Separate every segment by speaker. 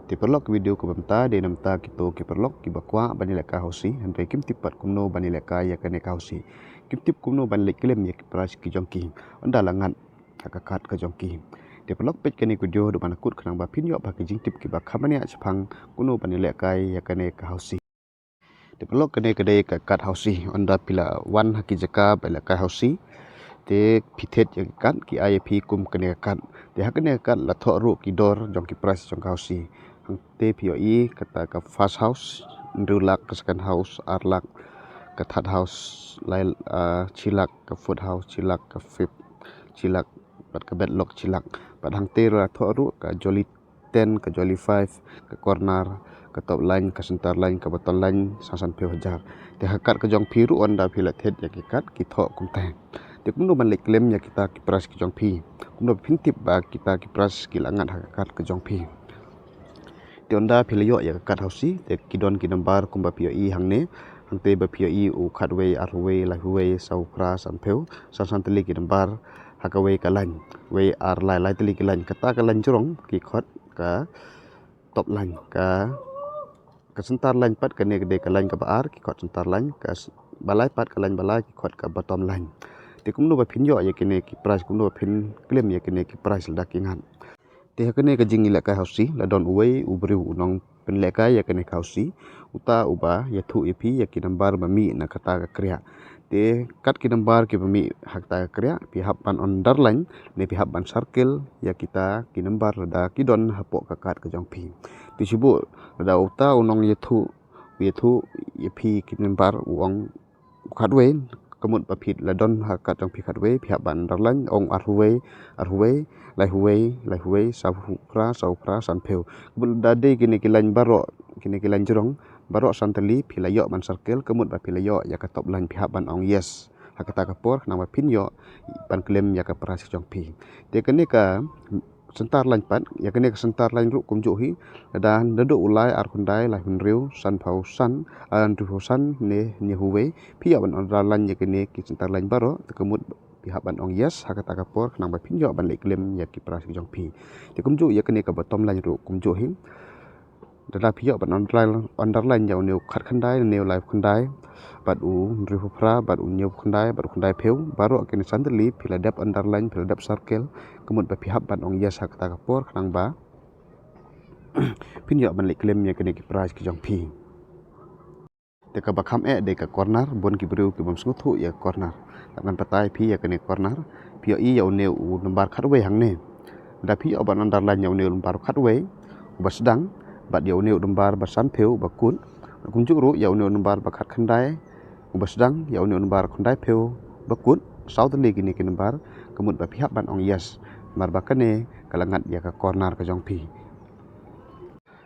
Speaker 1: Tiperlok video ko bamta de namta kito kiperlok kibakwa banila ka hausi handai kim tipat kumno banila ka ya kane ka hausi kim tip kumno banila klem ya kipras ki jongki onda langat hakakat ka jongki tiperlok pet kane video do banakut kanang ba pinyo ba ki jing tip ki ba khamania chphang kuno banila ka ya kane ka hausi tiperlok kane kade ka kat hausi onda pila wan haki jaka bala ka hausi te pithet ya kan ki IAP kum kane kan te hakane kan la tho ru ki dor jongki pras jong ka hausi te POI kata ka first house ndulak ka second house arlak ka third house lai chilak ka fourth house chilak ka fifth chilak pat ka bedlock chilak pat hang te ra thoru ka jolly 10 ka jolly 5 ka corner ka top line ka center line ka bottom line sasan pe hajar te hakat ka jong phiru onda phila thet ya ki kat ki tho kum ta te kumno ban lek klem ya kita ki pras ki jong phi kumno phintip ba kita ki pras ki langat hakat ka jong phi tionda philayo ya kat hausi te kidon ki nambar kumba POI hangne hangte ba POI u khatwe arwe lahwe saupra sanpheu sasan teli ki nambar hakawe kalan we ar lai lai teli ki lan kata kalan jurong ki khot ka top line ka sentar line pat kane de kalan ka bar ki khot sentar line ka balai pat kalan balai ki khot ka bottom line te kumno ba phinyo ya kine ki price kumno phin claim ya kine ki price la ki ngan te hakane ka jingi la ka hausi la don uwei ubru unong pen le ka ya kane ka hausi uta uba ya thu ipi ya ki nambar mami na kata ka kriya te kat ki nambar ki mami hakta ka kriya pi hap ban underline ne pi hap ban circle ya kita ki nambar da ki don hapok ka kat ka jong phi ti sibu da uta unong ya thu ya pi ki nambar uong khatwe kamut papit la don hakat jong pi khatwe pi hap ban underline ong arwe lai huwei saupra sanpheu bul dade kini kilan baro kini kilan jurong baro santali philayo man circle kemut ba philayo ya ka top line phihap ban ong yes hakata ka por nang ba pinyo ban klem ya ka pras jong phi te kene ka sentar line pat ya kene ka sentar line ru kumju hi dan dedo ulai ar kundai lai hunriu san phau san an tu san ne ni huwei phiya ban on line ya kene ki sentar line baro kemut pihak ban ong yes hakata ka por nang ba pinyo ban le klem ya ki pras jong phi te kumju ya kene ka bottom line ru kumju hin dada phiyo ban underline ya neu khat khandai neu live khandai bat u ri phra bat u neu khandai pheu baro kene sandali phila dep underline phila dep circle kumut ba pihak ban ong yes hakata ka por nang ba pinyo ban le klem ya kene ki pras ki jong phi te ka bakham de ka corner bon ki bru ki bom snuthu ya corner tangan patai phi ya kene corner POI ya neu u nambar khatwe hangne da phi ban underline ya neu nambar khatwe basdang bat ya neu nambar basan pheu bakun kunjuk ru ya neu nambar bakhat khandai basdang ya neu nambar khandai pheu bakun southly kini ki nambar kemut ba pihak ban ong yes mar bakane kalangat ya ka corner ka jong phi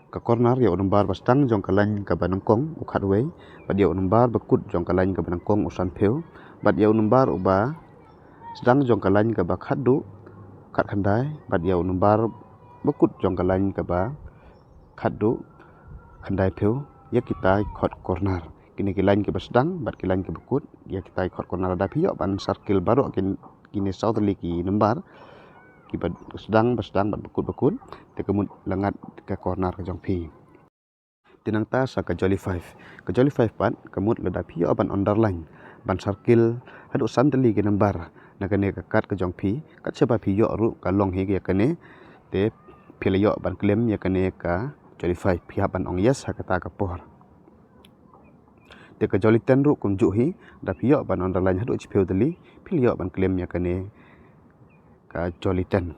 Speaker 1: ka corner ya nambar basdang jong kalan ka banangkong u khatwe bat ya nambar bakut jong kalan ka banangkong usan pheu bat ya nambar uba sedang jong kalan ka ba khadu khat khandai bat ya nambar bakut jong kalan ka ba khadu khandai pheu ya kita khot corner kini kilan ke basdang bat kilan ke bakut ya kita khot corner da phiyo ban circle baro kini southly ki nambar ki basdang bat bakut te kemut langat ke corner ka jong phi tinang ta sa ka jolly 5 pat kemut lada phiyo ban underline ban circle hadu sandali ki nambar nakane ka kat ka jong phi kat seba phiyo ru ka long he ya kane te philayo ban klem ya kane ka jolly 5 phihap ban ong yes hakata ka por te ka jolly 10 ru kumju hi da phiyo ban underline hadu chpheu dali philayo ban klem ya kane ka jolly 10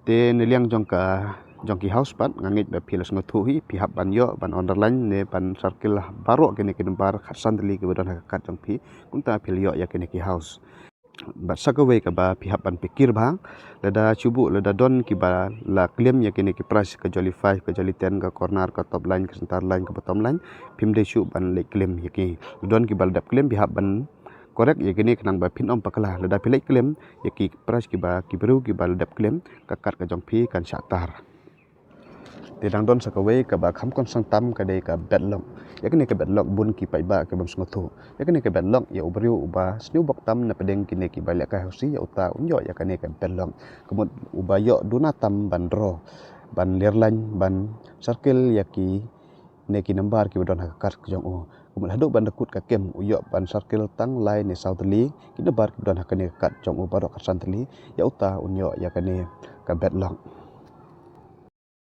Speaker 1: te neliang jong ki house pat ngangit ba philas ngothu hi phihap ban yo ban underline ne ban circle baro kene ki nambar khasan dali ki badon hakat jong phi kunta philayo ya kene ki house bat sakawe ka ba pihak ban pikir bang lada cubu lada don ki ba la claim ya kini ki price ka jolly 5 ka jolly 10 ka corner ka top line ka center line ka bottom line pim de chu ban le claim ya ki don ki bal dap claim pihak ban korek ya kini kenang ba pin om pakala lada pilai claim ya ki price ki ba ki beru ki bal dap claim ka kat ka jong phi kan syatar te dang don sakawe ka ba kham kon sang tam ka de ka bedlock ya kini ka bedlock bun ki pai ba ka bam sngotu ya kini ka bedlock ya ubrio uba sniu bok tam na pedeng kini ki balik ka hosi ya uta unyo ya kini ka bedlock kemut uba yo duna tam bandro ban lerlan ban circle yaki neki nambar ki badon hakakat kejong o kumul haduk ban dakut kakem uyok ban circle tang lai ni sauteli ki nabar ki badon hakane kat jong o barok kasan teli ya uta unyo yakane ka bedlock